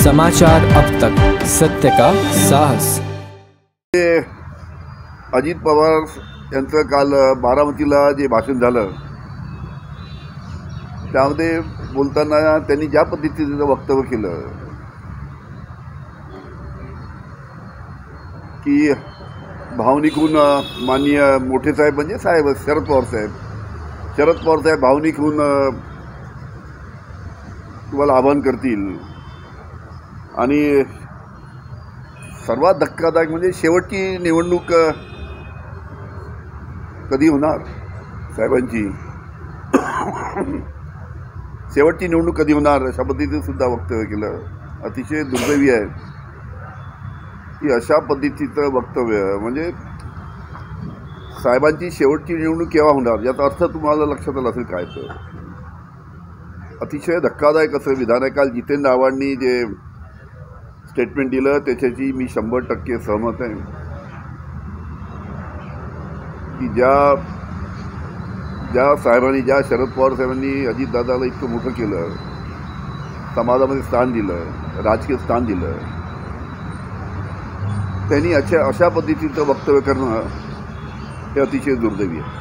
समाचार अब तक, सत्य का साहस। अजित पवार यांचं काल बारामतीला जे भाषण झालं त्यामध्ये बोलताना त्यांनी ज्या पद्धतीचं वक्तव्य केलं की भावनिकहून माननीय मोठे साहेब म्हणजे साहेब शरद पवार साहेब भावनिकहून तुम्हाला आवाहन करतील आणि सर्वात धक्कादायक म्हणजे शेवटची निवडणूक कधी होणार साहेबांची शेवटची निवडणूक कधी होणार अशा पद्धतीचं सुद्धा वक्तव्य केलं। अतिशय दुर्दैवी आहे की अशा पद्धतीचं वक्तव्य म्हणजे साहेबांची शेवटची निवडणूक केव्हा होणार याचा अर्थ तुम्हाला लक्षात आला असेल काय तर अतिशय धक्कादायक असं विधान आहे। काल जितेंद्र आव्हाडांनी जे स्टेटमेंट दिलं त्याच्याशी मी 100% सहमत आहे की ज्या साहेबांनी ज्या शरद पवार साहेबांनी अजितदादाला इतकं मोठं केलं, समाजामध्ये स्थान दिलं, राजकीय स्थान दिलं, त्यांनी अशा पद्धतीचं वक्तव्य करणं हे अतिशय दुर्दैवी आहे।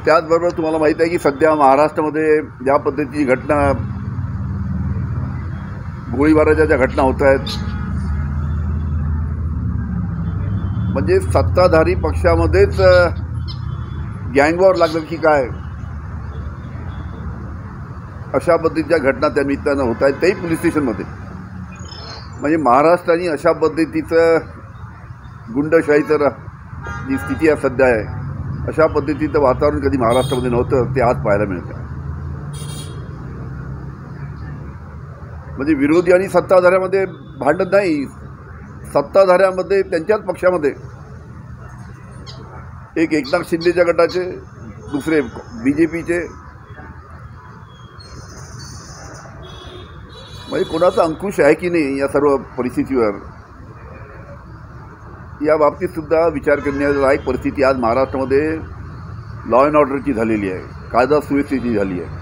त्याचबरोबर तुम्हाला माहीत आहे की सध्या महाराष्ट्रामध्ये ज्या पद्धतीची घटना गोळीबाराच्या ज्या घटना होत आहेत म्हणजे सत्ताधारी पक्षामध्येच गँगवॉर लागलं की काय अशा पद्धतीच्या घटना त्या निमित्तानं होत आहेत तेही पोलीस स्टेशनमध्ये। म्हणजे महाराष्ट्राने अशा पद्धतीचं गुंडशाहीचं जी स्थिती आहे सध्या आहे अशा पद्धतीचं वातावरण कधी महाराष्ट्रामध्ये नव्हतं ते आज पाहायला मिळतं। म्हणजे विरोधी आणि सत्ताधाऱ्यामध्ये भांडण नाही, सत्ताधाऱ्यामध्ये त्यांच्याच पक्षामध्ये एक एकनाथ शिंदेच्या गटाचे, दुसरे BJPचे, म्हणजे कोणाचा अंकुश आहे की नाही या सर्व परिस्थितीवर या बाबतीत सुद्धा विचार करण्यालायक परिस्थिती आज महाराष्ट्रामध्ये लॉ अँड ऑर्डरची झालेली आहे, कायदा सुव्यवस्थेची झाली आहे।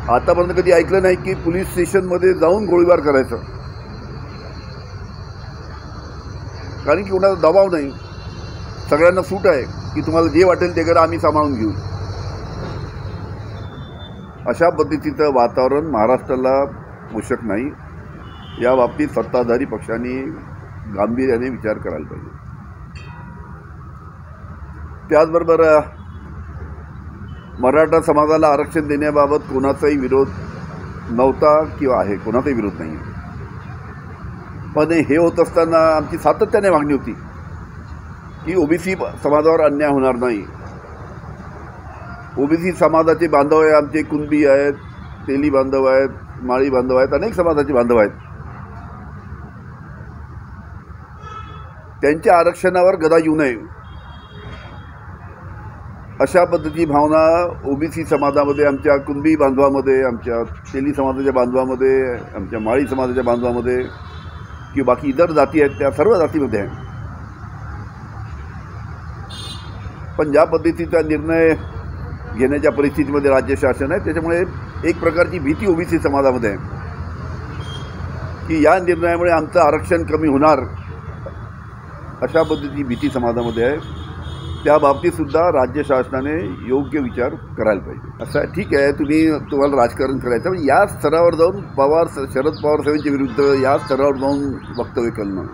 आतापर्यंत कधी ऐकलं नाही की पोलीस स्टेशनमध्ये जाऊन गोळीबार करायचं, कारण की कोणाचा दबाव नाही, सगळ्यांना सूट आहे की तुम्हाला जे वाटेल ते करा, आम्ही सांभाळून घेऊ। अशा पद्धतीचं वातावरण महाराष्ट्राला पोषक नाही। या बाबतीत सत्ताधारी पक्षांनी गांभीर्याने विचार करायला पाहिजे। त्याचबरोबर मराठा समाजाला आरक्षण देण्याबाबत कोणाचाही विरोध नव्हता किंवा आहे, कोणाचाही विरोध नाही, पण हे होत असताना आमची सातत्याने मागणी होती की OBC समाजावर अन्याय होणार नाही। OBC समाजाचे बांधव आहे, आमचे कुणबी आहेत, तेली बांधव आहेत, माळी बांधव आहेत, अनेक समाजाचे बांधव आहेत, त्यांच्या आरक्षणावर गदा येऊ नये अशा पद्धतीची भावना OBC समाजामध्ये, आमच्या कुणबी बांधवामध्ये, आमच्या तेली समाजाच्या बांधवामध्ये, आमच्या माळी समाजाच्या बांधवामध्ये किंवा बाकी इतर जाती आहेत त्या सर्व जातीमध्ये आहे। पण ज्या पद्धतीचा निर्णय घेण्याच्या परिस्थितीमध्ये राज्य शासन आहे त्याच्यामुळे एक प्रकारची भीती OBC समाजामध्ये आहे की या निर्णयामुळे आमचं आरक्षण कमी होणार अशा पद्धतीची भीती समाजामध्ये आहे। त्या बाबतीत सुद्धा राज्य शासनाने योग्य विचार करायला पाहिजे। असं आहे, ठीक आहे, तुम्हाला राजकारण करायचं पण या स्तरावर जाऊन शरद पवार साहेबांच्या विरुद्ध या स्तरावर जाऊन वक्तव्य करणं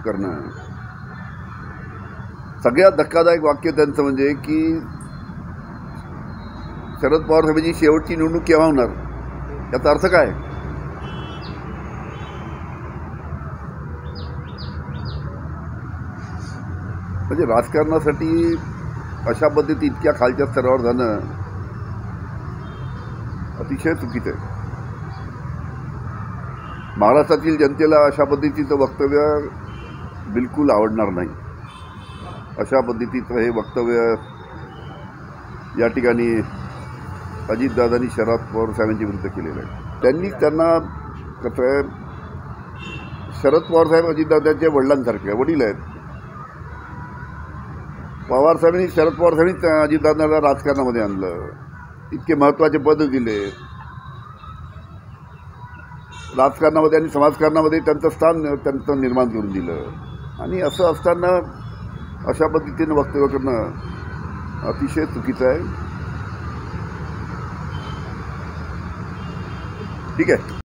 सगळ्यात धक्कादायक वाक्य त्यांचं म्हणजे की शरद पवार साहेबांची शेवटची निवडणूक केव्हा होणार याचा अर्थ काय? म्हणजे राजकारणासाठी अशा पद्धती इतक्या खालच्या स्तरावर जाणं अतिशय चुकीचं आहे। महाराष्ट्रातील जनतेला अशा पद्धतीचं वक्तव्य बिलकुल आवडणार नाही। अशा पद्धतीचं हे वक्तव्य या ठिकाणी अजितदादांनी शरद पवार साहेबांच्या विरुद्ध केलेलं आहे। त्यांना कसं आहे, शरद पवार साहेब अजितदादांच्या वडिलांसारखे वडील आहेत। पवार साहेबांनी शरद पवार साहेबांनी अजितदादांना राजकारणामध्ये आणलं, इतके महत्त्वाचे पद दिले, राजकारणामध्ये आणि समाजकारणामध्ये त्यांचं स्थान त्यांचं निर्माण करून दिलं आणि असं असताना अशा पद्धतीनं वक्तव्य करणं अतिशय चुकीचं आहे. ठीक आहे.